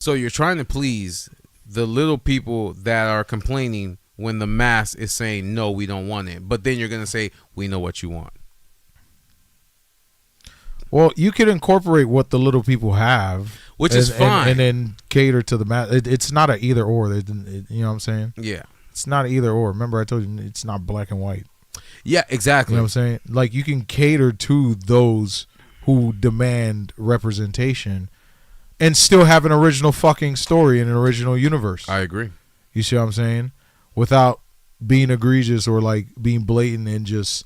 So you're trying to please the little people that are complaining when the mass is saying no, we don't want it. But then you're gonna say we know what you want. Well, you could incorporate what the little people have, which is fine, and then cater to the mass. It's not an either or. You know what I'm saying? Yeah, it's not either or. Remember, I told you it's not black and white. Yeah, exactly. You know what I'm saying? Like you can cater to those who demand representation and still have an original fucking story and an original universe. I agree. You see what I'm saying? Without being egregious or like being blatant and just,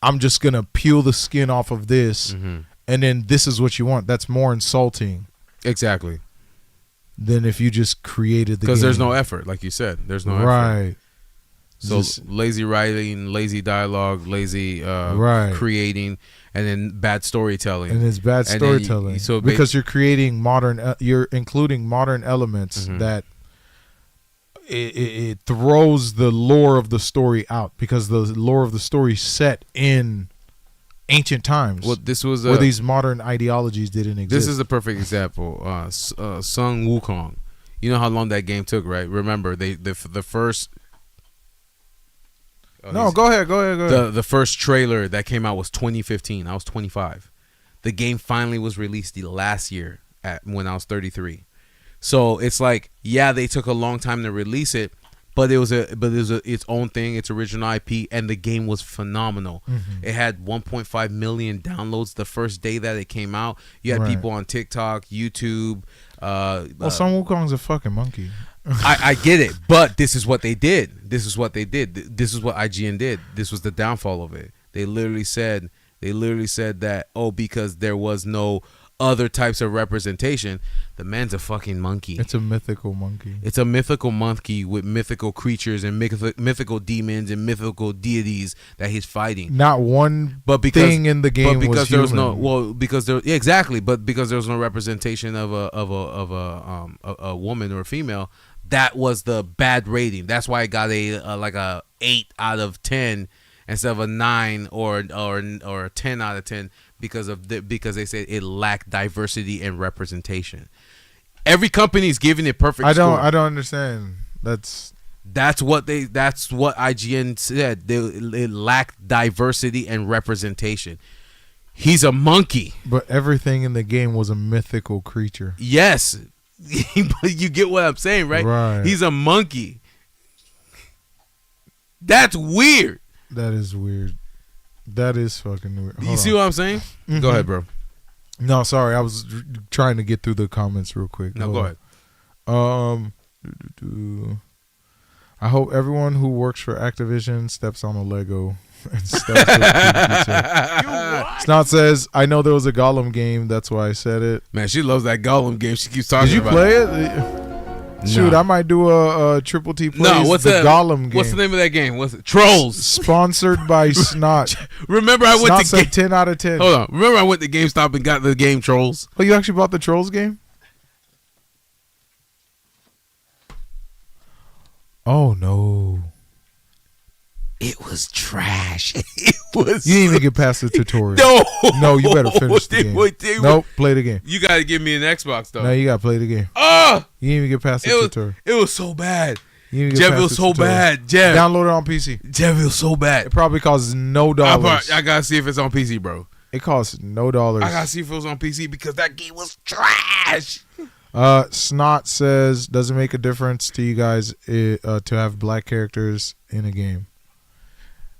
I'm just going to peel the skin off of this and then this is what you want. That's more insulting. Exactly. Than if you just created the game. Because there's no effort, like you said. There's no effort. Right. So lazy writing, lazy dialogue, lazy creating, and then bad storytelling. And it's bad storytelling. Because you're creating you're including modern elements that it throws the lore of the story out, because the lore of the story set in ancient times. Well, this was where these modern ideologies didn't exist. This is a perfect example. Sun Wukong. You know how long that game took, right? Remember, the first. Go ahead. The first trailer that came out was 2015. I was 25. The game finally was released last year when I was 33. So it's like, yeah, they took a long time to release it, but it was its own thing, its original IP, and the game was phenomenal. It had 1.5 million downloads the first day that it came out. You had people on TikTok, YouTube. Sun Wukong's a fucking monkey. I get it, but this is what they did. This is what IGN did. This was the downfall of it. They literally said that, because there was no other types of representation, the man's a fucking monkey. It's a mythical monkey. It's a mythical monkey with mythical creatures and mythical demons and mythical deities that he's fighting. Not one thing in the game was human. Because there was no representation of a woman or a female. That was the bad rating. That's why it got a 8 out of 10 instead of a 9 or a 10 out of 10 because they said it lacked diversity and representation. Every company is giving it perfect score. I don't understand. That's what IGN said. It lacked diversity and representation. He's a monkey. But everything in the game was a mythical creature. Yes. You get what I'm saying, right? Right. He's a monkey. That's weird. That is weird. That is fucking weird. You see what I'm saying? Go ahead, bro. No, sorry. I was trying to get through the comments real quick. No, go ahead. I hope everyone who works for Activision steps on a Lego and steps with Snot says, I know there was a Gollum game. That's why I said it. Man, she loves that Gollum game. She keeps talking about it. Did you play it? Shoot, I might do a Triple T plays what's the Gollum game. What's the name of that game? What's it? Trolls. Sponsored by Snot. Remember I went to 10 out of 10. Hold on. Remember I went to GameStop and got the game Trolls? Oh, you actually bought the Trolls game? Oh, no. It was trash. It was. You didn't even get past the tutorial. No, you better finish the game. Nope, play the game. You got to give me an Xbox, though. No, you got to play the game. You didn't even get past the tutorial. It was so bad. Jeff, it was so bad. Jeff. Download it on PC. Jeff, it was so bad. It probably costs no dollars. I got to see if it's on PC, bro. It costs no dollars. I got to see if it was on PC because that game was trash. Snot says, does it make a difference to you guys to have black characters in a game?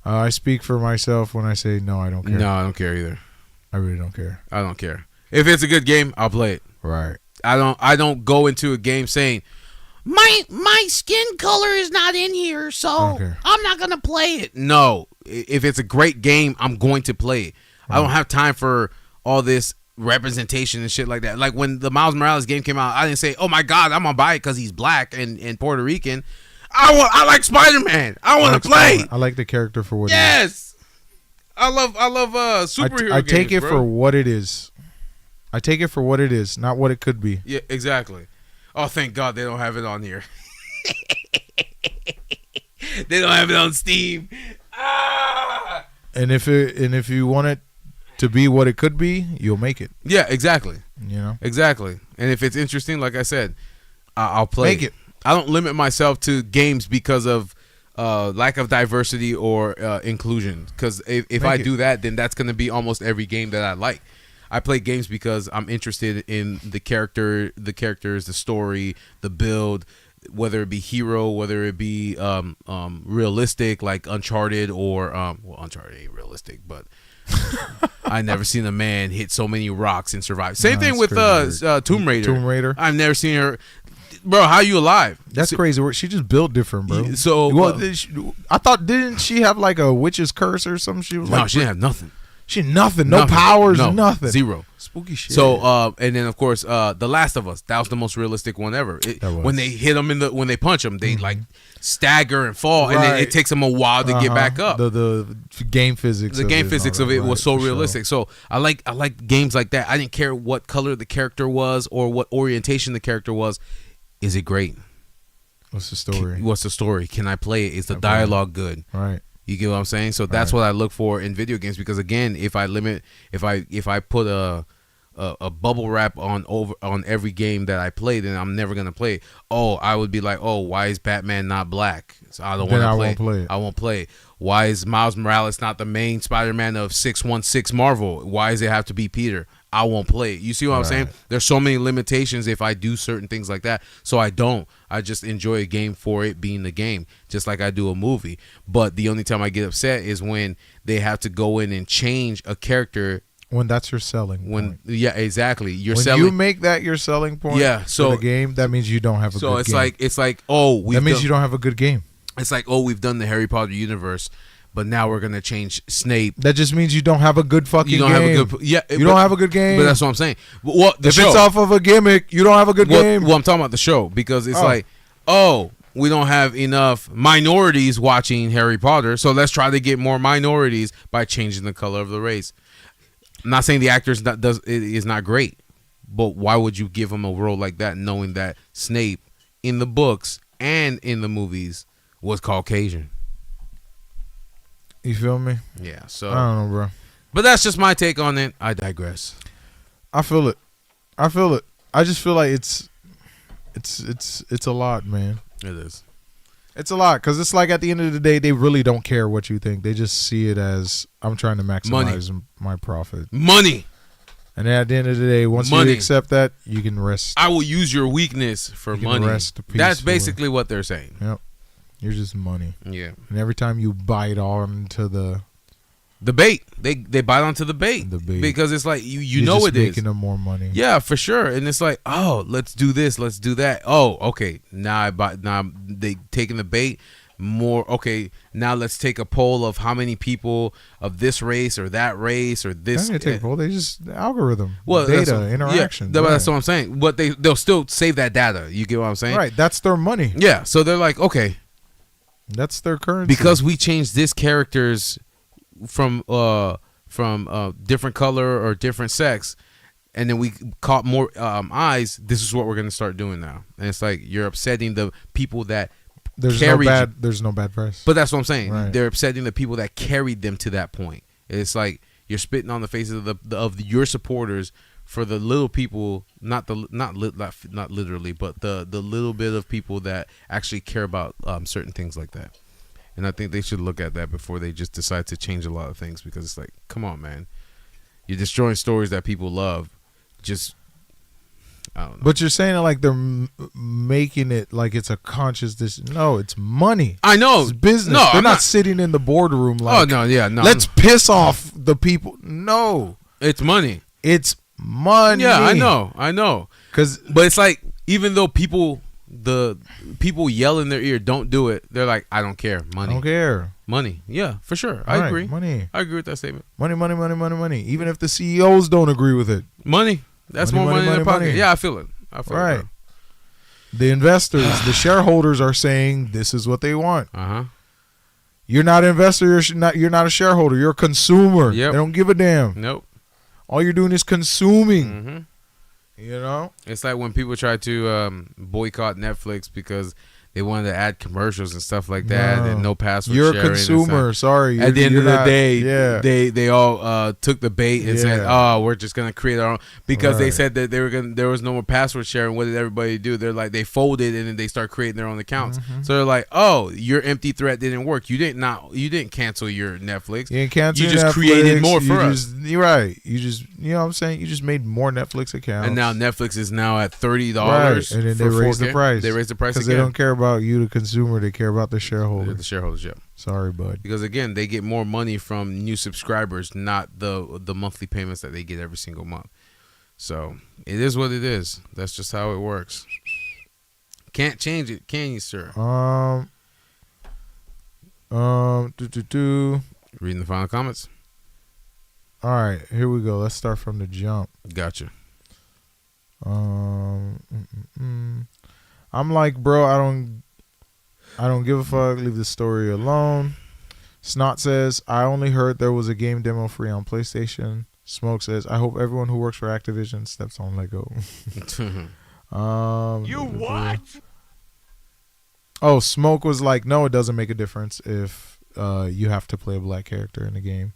I speak for myself when I say no, I don't care. No, I don't care either. I really don't care. I don't care. If it's a good game, I'll play it. Right. I don't go into a game saying my skin color is not in here, so I'm not gonna play it. No. If it's a great game, I'm going to play it. Right. I don't have time for all this representation and shit like that. Like when the Miles Morales game came out, I didn't say, oh my God, I'm gonna buy it because he's black and Puerto Rican. I like Spider-Man. I want to play. I like the character for what it is. Yes. I love superhero games. I take it for what it is. I take it for what it is, not what it could be. Yeah, exactly. Oh, thank God they don't have it on here. They don't have it on Steam. And if you want it to be what it could be, you'll make it. Yeah, exactly. You know, exactly. And if it's interesting, like I said, I'll play. Make it. I don't limit myself to games because of lack of diversity or inclusion. Because if I do that, then that's going to be almost every game that I like. I play games because I'm interested in the characters, the story, the build, whether it be hero, whether it be realistic like Uncharted or well, Uncharted ain't realistic, but I never seen a man hit so many rocks and survive. Same thing with Tomb Raider. Tomb Raider. I've never seen her. Bro, how you alive? That's crazy. She just built different, bro. So, well, I thought, didn't she have like a witch's curse or something? She was no, like, she didn't have nothing. She nothing. No powers. No, nothing. Zero. Spooky shit. So, and then of course, The Last of Us. That was the most realistic one ever. When they hit them when they punch them, they like stagger and fall, and then it takes them a while to get back up. The game physics. The game physics of it was so realistic. So I like games like that. I didn't care what color the character was or what orientation the character was. Is it great? What's the story? What's the story? Can I play it? Is the dialogue good? Right. You get what I'm saying? So that's what I look for in video games, because again, if I put a bubble wrap on every game that I play, then I'm never gonna play it. Oh, I would be like, oh, why is Batman not black? So I don't want to play. I won't play. Why is Miles Morales not the main Spider-Man of 616 Marvel? Why does it have to be Peter? I won't play it. You see what I'm saying? There's so many limitations if I do certain things like that. So I don't. I just enjoy a game for it being the game, just like I do a movie. But the only time I get upset is when they have to go in and change a character. When that's your selling point. Yeah, exactly. When you make that your selling point for the game, that means you don't have a good game. So it's like, oh, that means you don't have a good game. It's like, oh, we've done the Harry Potter universe, but now we're gonna change Snape. That just means you don't have a good fucking game. You don't have a good game. But that's what I'm saying. Well, if it's off of a gimmick, you don't have a good game. Well, I'm talking about the show, because it's like, oh, we don't have enough minorities watching Harry Potter, so let's try to get more minorities by changing the color of the race. I'm not saying the actor is not great, but why would you give him a role like that, knowing that Snape in the books and in the movies was Caucasian? You feel me? Yeah. So I don't know, bro. But that's just my take on it. I digress. I feel it. I just feel like it's a lot, man. It is. It's a lot, because it's like at the end of the day, they really don't care what you think. They just see it as, I'm trying to maximize my profit. Money. And at the end of the day, once you accept that, you can rest. I will use your weakness for money. That's basically what they're saying. Yep. You're just money. Yeah. And every time you bite onto the bait, they bite onto the bait. Because it's like you know it is making them more money. Yeah, for sure. And it's like, oh, let's do this, let's do that. Oh, okay. Now they taking the bait more. Okay, now let's take a poll of how many people of this race or that race or this. They take a poll. They just algorithm, data, interaction. Yeah, that's what I'm saying. But they'll still save that data. You get what I'm saying? Right. That's their money. Yeah. So they're like, okay, that's their currency. Because we changed this character's from different color or different sex, and then we caught more eyes. This is what we're gonna start doing now. And it's like, you're upsetting the people that there's no bad press. But that's what I'm saying. Right. They're upsetting the people that carried them to that point. It's like you're spitting on the faces of your supporters for the little people, not literally, but the little bit of people that actually care about certain things like that. And I think they should look at that before they just decide to change a lot of things, because it's like, come on, man. You're destroying stories that people love. Just, I don't know. But you're saying it like they're making it like it's a conscious decision. No, it's money. I know. It's business. No, they're not sitting in the boardroom like, oh, no, yeah, no. Let's piss off the people. No. It's money. It's money. Yeah, I know. But it's like, even though the people yell in their ear, don't do it, they're like, I don't care. Money. I don't care. Money. Yeah, for sure. I agree. Money. I agree with that statement. Money. Even if the CEOs don't agree with it. Money. That's more money in their pocket. Yeah, I feel it. Right. It, the investors, the shareholders are saying this is what they want. You're not an investor. You're not a shareholder. You're a consumer. Yep. They don't give a damn. Nope. All you're doing is consuming. You know? It's like when people try to boycott Netflix because They wanted to add commercials and stuff like that, No. and no password You're a sharing and consumer. stuff. Sorry. At the end you're of the not- day, yeah. they all took the bait and said, Yeah. "Oh, we're just gonna create our own," because they Right. said that there was no more password sharing. What did everybody do? They're like they folded and then they start creating their own accounts. Mhm. So they're like, "Oh, your empty threat didn't work. You didn't cancel your Netflix. You didn't cancel You just Netflix, created more you for us." just- You're right. You just, you know what I'm saying? You just made more Netflix accounts. And now Netflix is now at $30, Right. And then they raise the price. They raise the price because again. they don't care about you, the consumer. They care about the They're shareholder. the shareholders, yeah. Sorry, bud. Because again, they get more money from new subscribers, not the monthly payments that they get every single month. So it is what it is. That's just how it works. Can't change it, can you, sir? Reading the final comments. All right, here we go. Let's start from the jump. Gotcha. I'm like, bro, I don't give a fuck. Leave the story alone. Snot says, I only heard there was a game demo free on PlayStation. Smoke says, I hope everyone who works for Activision steps on Lego. You what? Oh, Smoke was like, no, it doesn't make a difference if you have to play a black character in the game.